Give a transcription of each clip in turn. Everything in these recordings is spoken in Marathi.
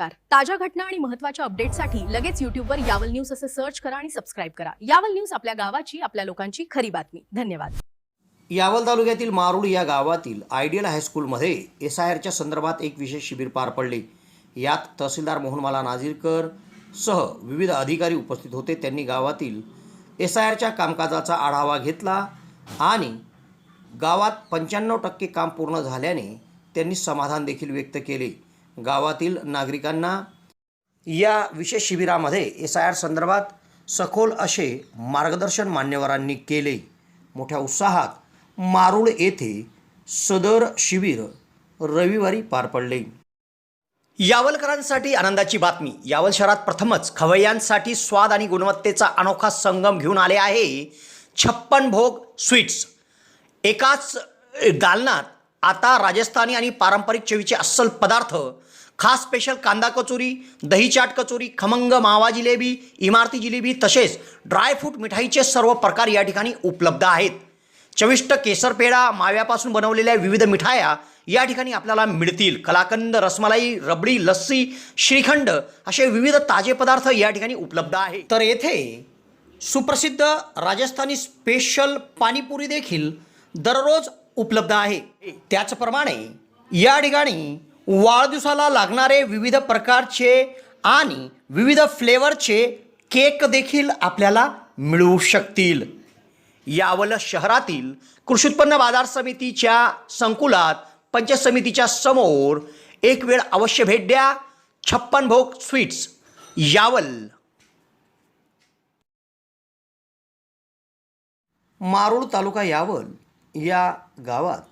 ताज्या घटना आणि महत्त्वाच्या अपडेट्ससाठी लगेच YouTubeवर यावल न्यूज असे सर्च करा आणि सबस्क्राइब करा। यावल न्यूज आपल्या गावाची, आपल्या लोकांची खरी बातमी। धन्यवाद। यावल तालुक्यातील मारूड या गावातील आयडियल हायस्कूलमध्ये एसआयआरच्या संदर्भात एक विशेष शिबिर पार पडले। यात तहसीलदार मोहनमाला नाझीरकर सह विविध अधिकारी उपस्थित होते। त्यांनी गावातील एसआयआरच्या कामकाजाचा आढावा घेतला आणि गावात 95% काम पूर्ण झाल्याने त्यांनी समाधान देखील व्यक्त केले। गावातील नागरिकांना या विशेष शिबिरामध्ये एसआयआर संदर्भात सखोल असे मार्गदर्शन मान्यवरांनी केले। मोठ्या उत्साहात मारूड येथे सदर शिबिर रविवारी पार पडले। यावलकरांसाठी आनंदाची बातमी। यावल शहरात प्रथमच खवय्यांसाठी स्वाद आणि गुणवत्तेचा अनोखा संगम घेऊन आले आहे 56 भोग स्वीट्स। एकाच दालनात आता राजस्थानी आणि पारंपरिक चवीचे अस्सल पदार्थ, खास स्पेशल कांदा कचोरी, दही चाट कचोरी, खमंग मावा जिलेबी, इमारती जिलेबी तसेच ड्रायफ्रूट मिठाईचे सर्व प्रकार या ठिकाणी उपलब्ध आहेत। चविष्ट केसर पेढा, माव्यापासून बनवलेल्या विविध मिठाया या ठिकाणी आपल्याला मिळतील। कलाकंद, रसमलाई, रबडी, लस्सी, श्रीखंड असे विविध ताजे पदार्थ या ठिकाणी उपलब्ध आहेत। तर येथे सुप्रसिद्ध राजस्थानी स्पेशल पाणीपुरी देखील दररोज उपलब्ध आहे। त्याचप्रमाणे या ठिकाणी वाढदिवसाला लागणारे विविध प्रकारचे आणि विविध फ्लेवरचे केक देखील आपल्याला मिळू शकतील। यावल शहरातील कृषी उत्पन्न बाजार समितीच्या संकुलात पंचायत समितीच्या समोर एक वेळ अवश्य भेट द्या। 56 भोग स्वीट्स, यावल। मारूड तालुका यावल या गावात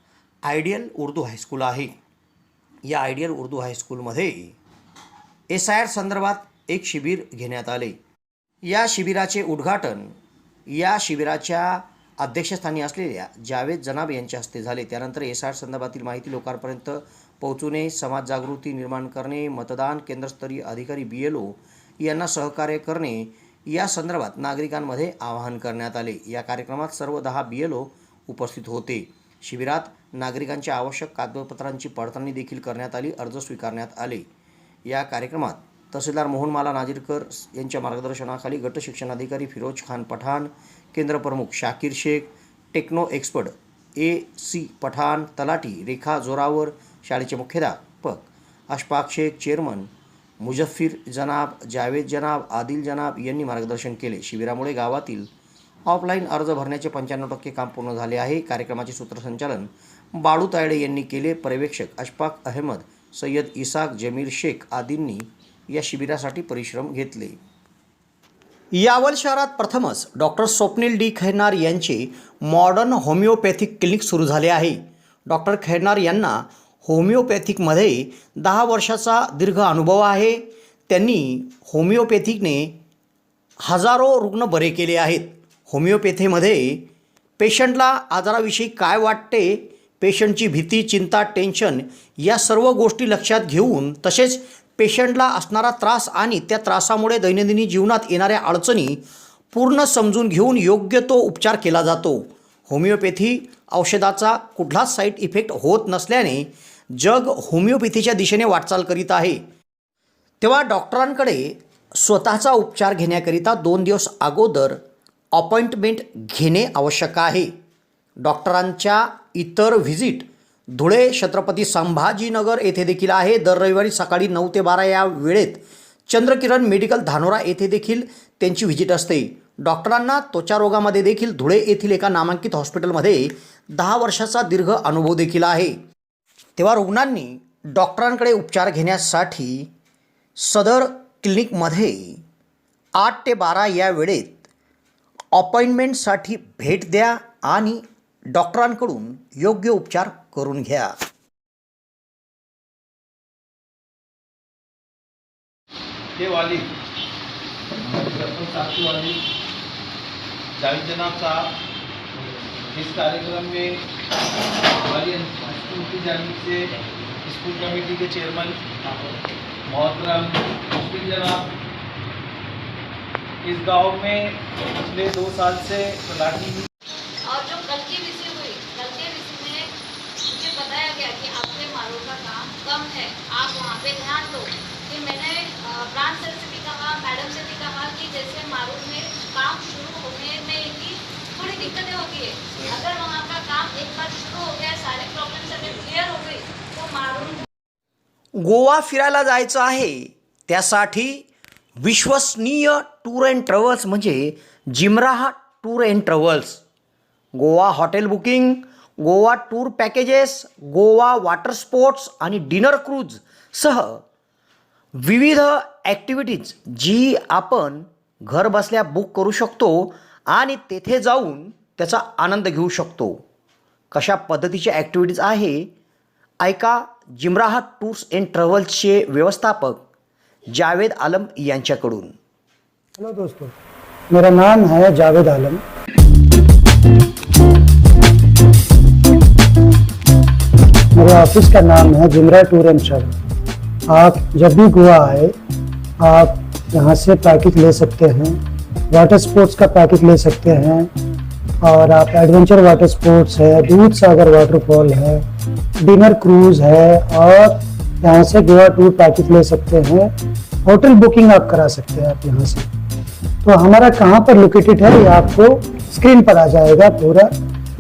आयडियल उर्दू हायस्कूल आहे। या आयडियल उर्दू हायस्कूलमध्ये एसआयआर संदर्भात एक शिबिर घेण्यात आले। या शिबिराचे उद्घाटन या शिबिराच्या अध्यक्षस्थानी असलेल्या जावेद जनाब यांच्या हस्ते झाले। त्यानंतर एसआयआर संदर्भातील माहिती लोकांपर्यंत पोहोचवणे, समाज जागृती निर्माण करणे, मतदान केंद्रस्तरीय अधिकारी BLO यांना सहकार्य करणे या संदर्भात नागरिकांमध्ये आवाहन करण्यात आले। या कार्यक्रमात सर्व 10 BLO उपस्थित होते। शिबिरात नागरिकांच्या आवश्यक कागदपत्रांची पडताळणी देखील करण्यात आली, अर्ज स्वीकारण्यात आले। या कार्यक्रमात तहसीलदार मोहनमाला नाझीरकर यांच्या मार्गदर्शनाखाली गट शिक्षण अधिकारी फिरोज खान पठाण, केंद्र प्रमुख Shakir Shaikh, techno expert AC Pathan, तलाठी रेखा जोरावर, शाळेचे मुख्याध्यापक अशफाक शेख, चेअरमन मुजफ्फर जनाब, जावेद जनाब, आदिल जनाब यांनी मार्गदर्शन केले। शिबिरामुळे गावातील ऑफलाईन अर्ज भरण्याचे 95% काम पूर्ण झाले आहे। कार्यक्रमाचे सूत्रसंचालन बाळू तायडे यांनी केले। पर्यवेक्षक अशफाक अहमद, सय्यद इसाक, जमीर शेख आदींनी या शिबिरासाठी परिश्रम घेतले। यावल शहरात प्रथमच डॉक्टर स्वप्नील डी खैरनार यांचे मॉडर्न होमिओपॅथिक क्लिनिक सुरू झाले आहे। डॉक्टर खैरनार यांना होमिओपॅथिकमध्ये 10 वर्षाचा दीर्घ अनुभव आहे। त्यांनी होमिओपॅथिकने हजारो रुग्ण बरे केले आहेत। होमिओपॅथीमध्ये पेशंटला आजाराविषयी काय वाटते, पेशंटची भीती, चिंता, टेन्शन या सर्व गोष्टी लक्षात घेऊन तसेच पेशंटला असणारा त्रास आणि त्या त्रासामुळे दैनंदिन जीवनात येणाऱ्या अडचणी पूर्ण समजून घेऊन योग्य तो उपचार केला जातो। होमिओपॅथी औषधाचा कुठलाच साईड इफेक्ट होत नसल्याने जग होमिओपॅथीच्या दिशेने वाटचाल करीत आहे। तेव्हा डॉक्टरांकडे स्वतःचा उपचार घेण्याकरिता 2 दिवस अगोदर अपॉइंटमेंट घेणे आवश्यक आहे। डॉक्टरांच्या इतर व्हिजिट धुळे, छत्रपती संभाजीनगर येथे देखील आहे। दर रविवारी सकाळी 9 ते 12 या वेळेत चंद्रकिरण मेडिकल धानोरा येथे देखील त्यांची व्हिजिट असते। डॉक्टरांना त्वचा रोगामध्ये देखील धुळे येथील एका नामांकित हॉस्पिटलमध्ये 10 वर्षाचा दीर्घ अनुभव देखील आहे। तेव्हा रुग्णांनी डॉक्टरांकडे उपचार घेण्यासाठी सदर क्लिनिकमध्ये 8 ते 12 या वेळेत अपॉइंटमेंटसाठी भेट द्या आणि डॉक्टरांकडून योग्य उपचार करून घ्या। ये वाली वाली जावेद जनाब साहब इस कार्यक्रम में हमारी स्कूल की जानिब से स्कूल कमेटी के चेयरमैन मोहतरम मुश्किल जनाब इस गांव में पिछले 2 साल से तलाटी और जो कल की विषय हुई, कल के विषय में मुझे बताया गया कि आपके मारों का काम कम है, आप वहाँ पे ध्यान दो। फिर मैंने होती है। अगर वहाँ का काम एक बार शुरू हो गया, सारी प्रॉब्लम्स अगर क्लियर हो गई तो मारून गोवा फिरायला जायचं आहे, त्यासाठी विश्वसनीय टूर अँड ट्रॅव्हल्स म्हणजे जिमराहा tour and travels. Goa hotel booking, Goa tour packages, Goa water sports आणि डिनर क्रूज सह विविध ॲक्टिव्हिटीज जी आपण घर बसल्या बुक करू शकतो आणि तेथे जाऊन त्याचा आनंद घेऊ शकतो. कशा पद्धतीच्या ॲक्टिव्हिटीज आहे ऐका जिमराहा टूर्स अँड ट्रॅव्हल्सचे व्यवस्थापक जावेद आलम यांच्याकडून. हेलो दोस्तों, मेरा नाम है जावेद आलम. मेरे ऑफिस का नाम है जिमरा टूर एंड ट्रैवल. आप जब भी गोवा आए आप यहाँ से पैकेज ले सकते हैं. वाटर स्पोर्ट्स का पैकेज ले सकते हैं और आप एडवेंचर वाटर स्पोर्ट्स है, दूध सागर वाटरफॉल है, डिनर क्रूज है और यहाँ से गोवा टूर पैकेज ले सकते हैं. होटल बुकिंग आप करा सकते हैं आप यहाँ से. तो हमारा कहाँ पर लोकेटेड है ये आपको स्क्रीन पर आ जाएगा पूरा.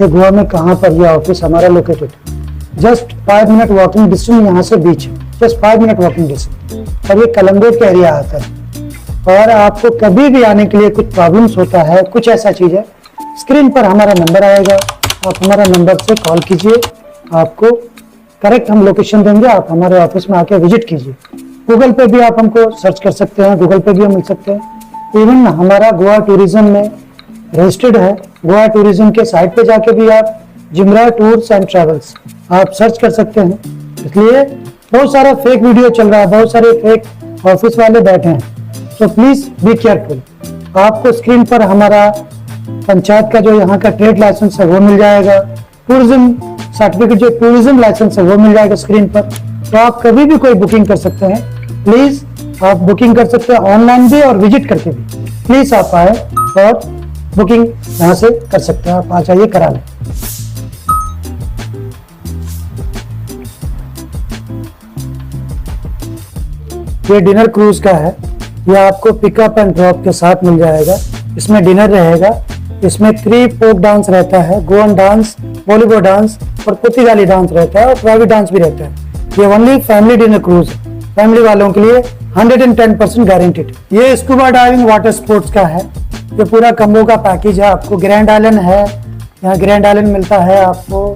ये गोवा में कहाँ पर ये ऑफिस हमारा लोकेटेड है. जस्ट 5 मिनट वॉकिंग डिस्टेंस यहाँ से बीच है. Just 5 minute walking distance. और ये कलंगोट का एरिया आता है. और आपको कभी भी आने के लिए कुछ प्रॉब्लम्स होता है, कुछ ऐसा चीज़ है, स्क्रीन पर हमारा नंबर आएगा. आप हमारा नंबर से कॉल कीजिए, आपको करेक्ट हम लोकेशन देंगे. आप हमारे ऑफिस में आके विजिट कीजिए. गूगल पे भी आप हमको सर्च कर सकते हैं, गूगल पे भी हम मिल सकते हैं. इवन हमारा गोवा टूरिज्म में रजिस्टर्ड है. गोवा टूरिज्म के साइट पे जाके भी आप जिमरा टूर्स एंड ट्रैवल्स आप सर्च कर सकते हैं. इसलिए बहुत सारा फेक वीडियो चल रहा है, बहुत सारे फेक ऑफिस वाले बैठे हैं. तो प्लीज बी केयरफुल. आपको स्क्रीन पर हमारा पंचायत का जो यहाँ का ट्रेड लाइसेंस है वो मिल जाएगा. टूरिज्म सर्टिफिकेट जो टूरिज्म लाइसेंस है वो मिल जाएगा स्क्रीन पर. तो आप कभी भी कोई बुकिंग कर सकते हैं. प्लीज आप बुकिंग कर सकते हैं ऑनलाइन भी और विजिट करके भी. प्लीज आप आए और बुकिंग यहाँ से कर सकते हैं. आप आ जाइए, करा लें. ये डिनर क्रूज का है. ये आपको पिकअप एंड ड्रॉप के साथ मिल जाएगा. इसमें डिनर रहेगा. इसमें 3 फोक डांस रहता है, गोवन डांस, बॉलीवुड डांस और पुर्तगाली डांस रहता है और प्राइवेट डांस भी रहता है. ये ओनली फैमिली डिनर क्रूज है. फैमिली वालों के लिए 110% गारंटीड. ये स्कूबा डाइविंग वाटर स्पोर्ट्स का है. ये पूरा कम्बो का पैकेज है. आपको ग्रैंड आइलैंड है, यहाँ ग्रैंड आइलैंड मिलता है आपको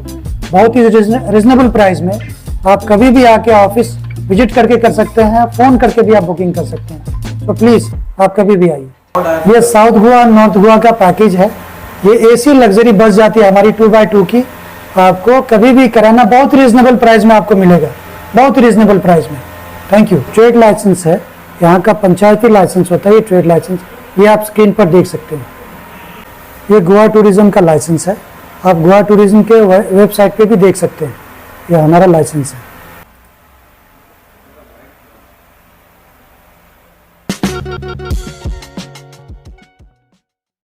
बहुत ही रिजनेबल प्राइस में. आप कभी भी आके ऑफिस विजिट करके कर सकते हैं, फोन करके भी आप बुकिंग कर सकते हैं. तो प्लीज आप कभी भी आइए. ये साउथ गोवा नॉर्थ गोवा का पैकेज है. ये एसी लग्जरी बस जाती है हमारी 2x2 की. आपको कभी भी कराना बहुत रिजनेबल प्राइस में आपको मिलेगा, बहुत रिजनेबल प्राइस में. Thank you. ट्रेड लाइसेंस है, यहाँ का पंचायती लाइसेंस होता है ये ट्रेड लाइसेंस. ये आप स्क्रीन पर देख सकते हैं. ये गोवा टूरिज्म का लाइसेंस है. आप गोवा टूरिज्म के वेबसाइट पे भी देख सकते हैं. ये हमारा लाइसेंस है.